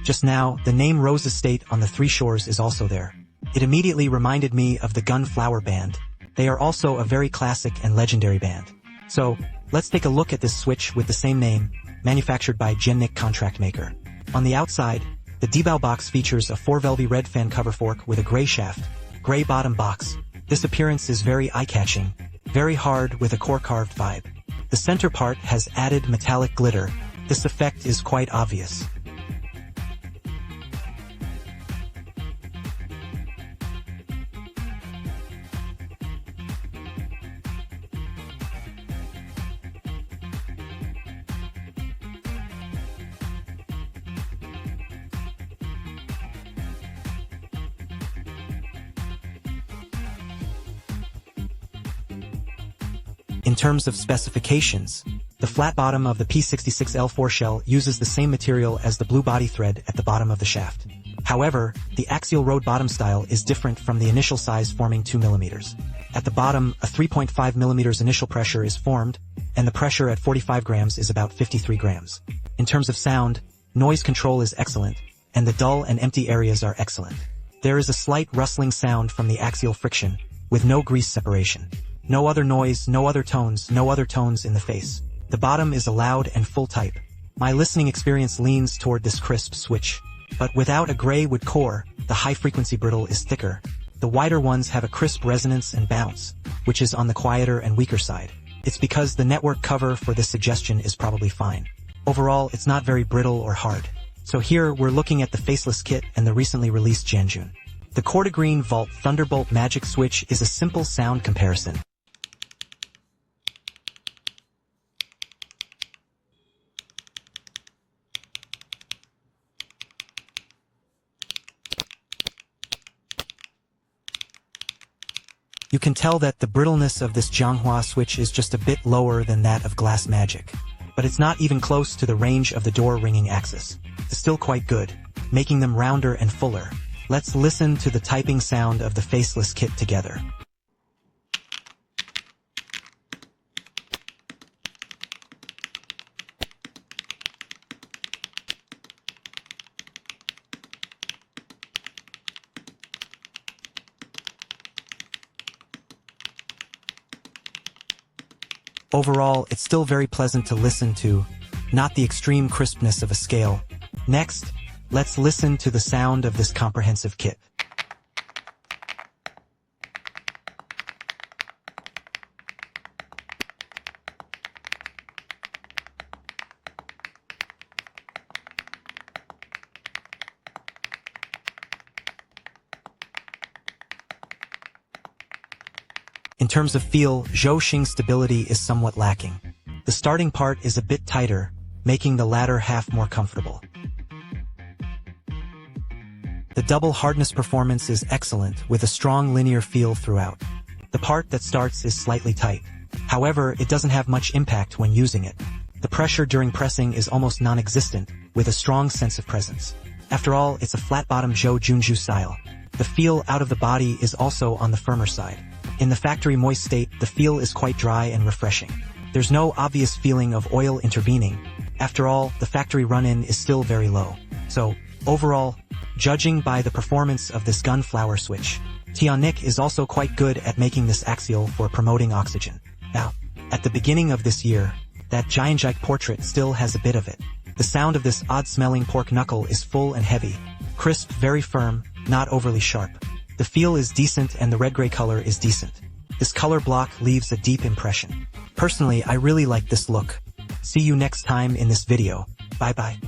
Just now, the name Rose Estate on the Three Shores is also there. It immediately reminded me of the Gun Flower Band. They are also a very classic and legendary band. So, let's take a look at this switch with the same name, manufactured by Gennik Contract Maker. On the outside, the debug box features a 4-velvy red fan cover fork with a gray shaft, gray bottom box. This appearance is very eye-catching, very hard with a core-carved vibe. The center part has added metallic glitter. This effect is quite obvious. In terms of specifications, the flat bottom of the P66L4 shell uses the same material as the blue body thread at the bottom of the shaft. However, the axial road bottom style is different from the initial size forming 2 mm. At the bottom, a 3.5 mm initial pressure is formed, and the pressure at 45 grams is about 53 grams. In terms of sound, noise control is excellent, and the dull and empty areas are excellent. There is a slight rustling sound from the axial friction, with no grease separation. No other noise, no other tones in the face. The bottom is a loud and full type. My listening experience leans toward this crisp switch. But without a gray wood core, the high-frequency brittle is thicker. The wider ones have a crisp resonance and bounce, which is on the quieter and weaker side. It's because the network cover for this suggestion is probably fine. Overall, it's not very brittle or hard. So here, we're looking at the faceless kit and the recently released Janjun. The Cortegreen Vault Thunderbolt Magic Switch is a simple sound comparison. You can tell that the brittleness of this Zhonghua switch is just a bit lower than that of Glass Magic. But it's not even close to the range of the door ringing axis. It's still quite good, making them rounder and fuller. Let's listen to the typing sound of the faceless kit together. Overall, it's still very pleasant to listen to, not the extreme crispness of a scale. Next, let's listen to the sound of this comprehensive kit. In terms of feel, Zhou stability is somewhat lacking. The starting part is a bit tighter, making the latter half more comfortable. The double hardness performance is excellent, with a strong linear feel throughout. The part that starts is slightly tight. However, it doesn't have much impact when using it. The pressure during pressing is almost non-existent, with a strong sense of presence. After all, it's a flat-bottom Zhou Junju style. The feel out of the body is also on the firmer side. In the factory moist state, the feel is quite dry and refreshing. There's no obvious feeling of oil intervening. After all, the factory run-in is still very low. So, overall, judging by the performance of this gun flower switch, Tiannik is also quite good at making this axial for promoting oxygen. Now, at the beginning of this year, that Giantjike portrait still has a bit of it. The sound of this odd-smelling pork knuckle is full and heavy, crisp, very firm, not overly sharp. The feel is decent and the red-gray color is decent. This color block leaves a deep impression. Personally, I really like this look. See you next time in this video. Bye-bye.